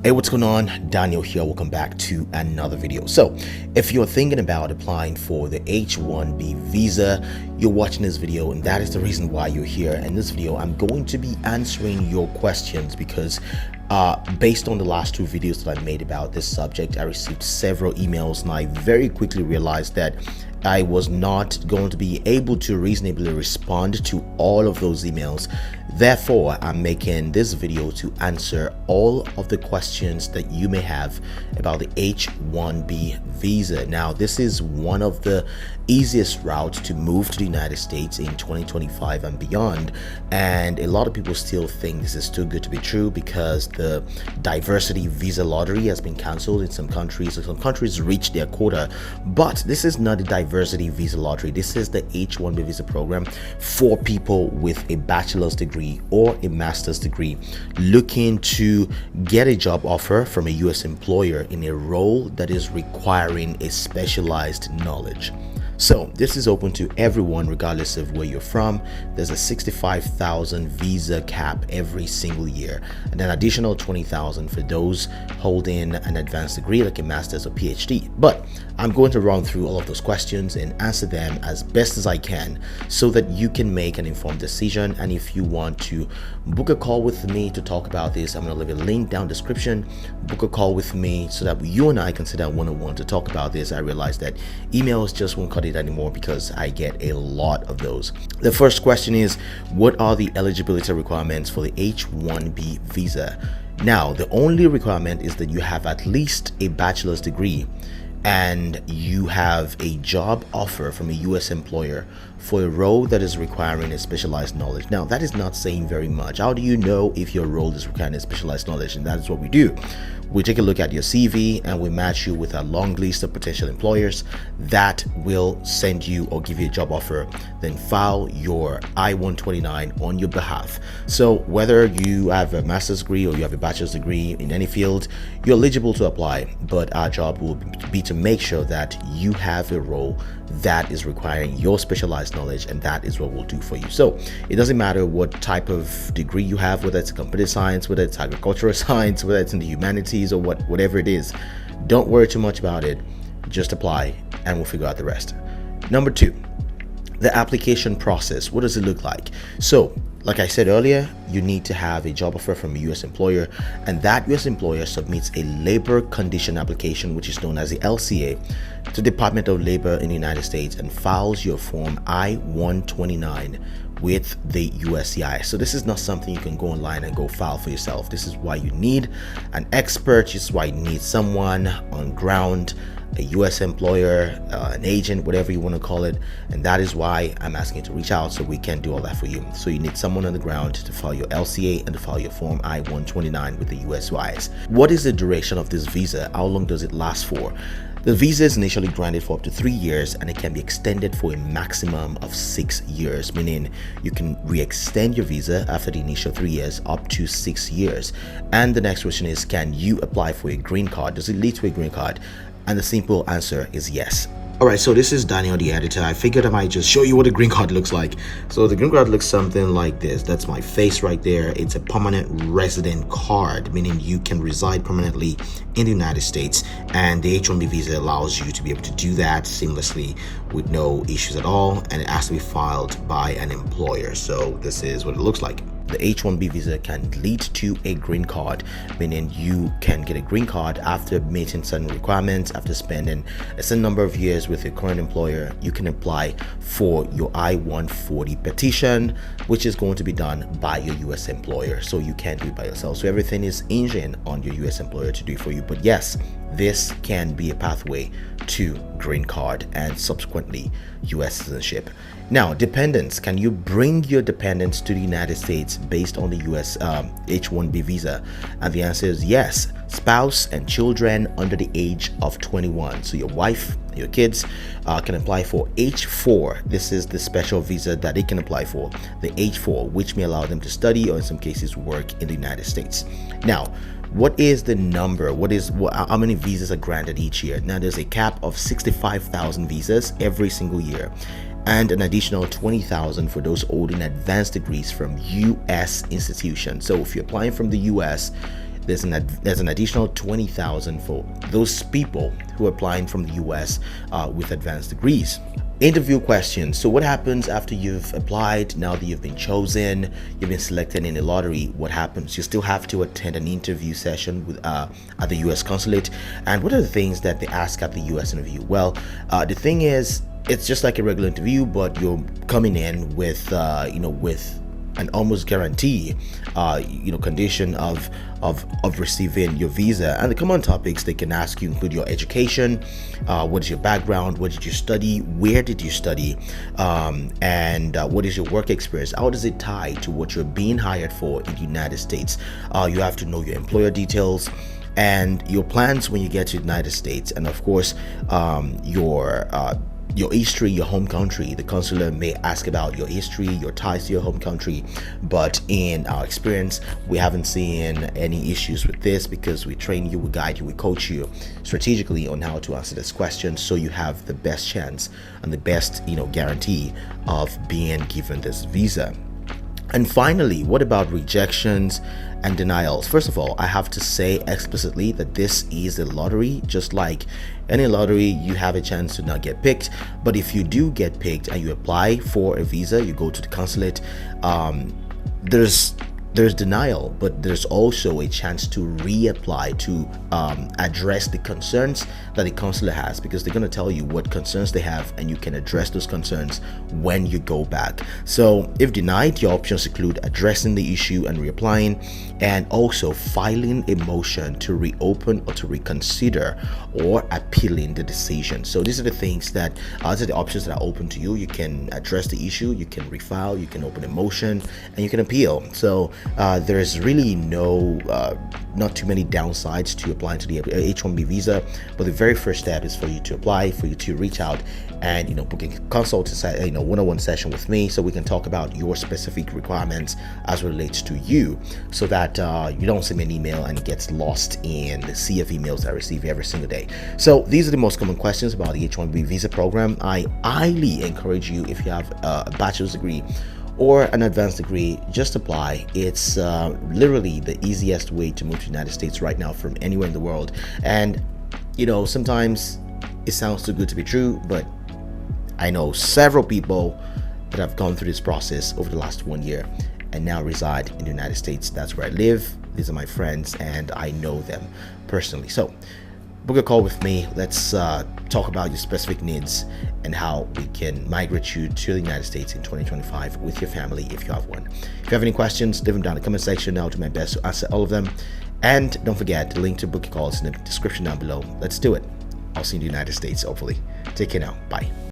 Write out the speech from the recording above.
Hey, what's going on? Daniel here. Welcome back to another video. So if you're thinking about applying for the H1-B visa, you're watching this video, and that is the reason why you're here. In this video, I'm going to be answering your questions because based on the last two videos that I made about this subject, I received several emails, and I very quickly realized that I was not going to be able to reasonably respond to all of those emails. Therefore, I'm making this video to answer all of the questions that you may have about the H1-B visa. Now, this is one of the easiest routes to move to the United States in 2025 and beyond. And a lot of people still think this is too good to be true because the diversity visa lottery has been cancelled in some countries. So some countries reached their quota, but this is not the diversity visa lottery. This is the H1-B visa program for people with a bachelor's degree or a master's degree looking to get a job offer from a US employer in a role that is requiring a specialized knowledge. So this is open to everyone regardless of where you're from. There's a 65,000 visa cap every single year, and an additional 20,000 for those holding an advanced degree like a master's or PhD. But I'm going to run through all of those questions and answer them as best as I can so that you can make an informed decision. And if you want to book a call with me to talk about this, I'm going to leave a link down description. Book a call with me so that you and I can sit down one-on-one to talk about this. I realize that emails just won't cut it anymore because I get a lot of those. The first question is, what are the eligibility requirements for the H1-B visa? Now, the only requirement is that you have at least a bachelor's degree and you have a job offer from a US employer for a role that is requiring a specialized knowledge. Now, that is not saying very much. How do you know if your role is requiring a specialized knowledge? And that is what we do. We take a look at your CV and we match you with a long list of potential employers that will send you or give you a job offer, then file your I-129 on your behalf. So whether you have a master's degree or you have a bachelor's degree in any field, you're eligible to apply, but our job will be to make sure that you have a role that is requiring your specialized knowledge, and that is what we'll do for you. So it doesn't matter what type of degree you have, whether it's computer science, whether it's agricultural science, whether it's in the humanities or whatever it is. Don't worry too much about it. Just apply and we'll figure out the rest. Number two, the application process. What does it look like? So like I said earlier, you need to have a job offer from a US employer, and that US employer submits a labor condition application, which is known as the LCA, to the Department of Labor in the United States and files your form I-129 with the USCIS. So this is not something you can go online and go file for yourself. This is why you need an expert. This is why you need someone on ground, a US employer, an agent, whatever you want to call it. And that is why I'm asking you to reach out so we can do all that for you. So you need someone on the ground to file your LCA and to file your form I-129 with the USCIS. What is the duration of this visa? How long does it last for? The visa is initially granted for up to 3 years, and it can be extended for a maximum of 6 years, meaning you can re-extend your visa after the initial 3 years up to 6 years. And the next question is, can you apply for a green card? Does it lead to a green card? And the simple answer is yes. Alright, so this is Daniel, the editor. I figured I might just show you what a green card looks like. So the green card looks something like this. That's my face right there. It's a permanent resident card, meaning you can reside permanently in the United States. And the H1-B visa allows you to be able to do that seamlessly with no issues at all. And it has to be filed by an employer. So this is what it looks like. The H1-B visa can lead to a green card, meaning you can get a green card after meeting certain requirements. After spending a certain number of years with your current employer, you can apply for your I-140 petition, which is going to be done by your US employer. So you can't do it by yourself. So everything is hinging on your US employer to do it for you. But yes, this can be a pathway to green card and subsequently US citizenship. Now, dependents, can you bring your dependents to the United States based on the US H1-B visa? And the answer is yes. Spouse and children under the age of 21. So your wife, your kids can apply for H4. This is the special visa that they can apply for, the H4, which may allow them to study or in some cases work in the United States. Now, what is the number? How many visas are granted each year? Now, there's a cap of 65,000 visas every single year, and an additional 20,000 for those holding advanced degrees from US institutions. So if you're applying from the US, there's an additional 20,000 for those people who are applying from the US with advanced degrees. Interview questions. So what happens after you've applied? Now that you've been chosen, you've been selected in a lottery, what happens? You still have to attend an interview session with at the US Consulate. And what are the things that they ask at the US interview? Well, the thing is, it's just like a regular interview, but you're coming in with with an almost guarantee condition of receiving your visa. And the common topics they can ask you include your education, what is your background, what did you study, where did you study, and what is your work experience, how does it tie to what you're being hired for in the United States. You have to know your employer details and your plans when you get to the United States, and of course your history, your home country. The consulate may ask about your history, your ties to your home country, but in our experience, we haven't seen any issues with this because we train you, we guide you, we coach you strategically on how to answer this question, so you have the best chance and the best guarantee of being given this visa. And finally, what about rejections and denials? First of all, I have to say explicitly that this is a lottery. Just like any lottery, you have a chance to not get picked. But if you do get picked and you apply for a visa, you go to the consulate, there's denial, but there's also a chance to reapply to address the concerns that the consulate has, because they're going to tell you what concerns they have and you can address those concerns when you go back. So if denied, your options include addressing the issue and reapplying, and also filing a motion to reopen or to reconsider, or appealing the decision. So these are the things that these are the options that are open to you. You can address the issue, you can refile, you can open a motion, and you can appeal. So there's really not too many downsides to applying to the H1-B visa, but the very first step is for you to apply, for you to reach out and book a consult, one-on-one session with me, so we can talk about your specific requirements as relates to you, so that you don't send me an email and it gets lost in the sea of emails that I receive every single day. So these are the most common questions about the H1-B visa program. I highly encourage you, if you have a bachelor's degree or an advanced degree, just apply. It's literally the easiest way to move to the United States right now from anywhere in the world. And sometimes it sounds too good to be true, but I know several people that have gone through this process over the last 1 year and now reside in the United States. That's where I live. These are my friends and I know them personally. So book a call with me. Let's talk about your specific needs and how we can migrate you to the United States in 2025 with your family, if you have one. If you have any questions, leave them down in the comment section. I'll do my best to answer all of them. And don't forget, the link to book your calls in the description down below. Let's do it. I'll see you in the United States, hopefully. Take care now. Bye.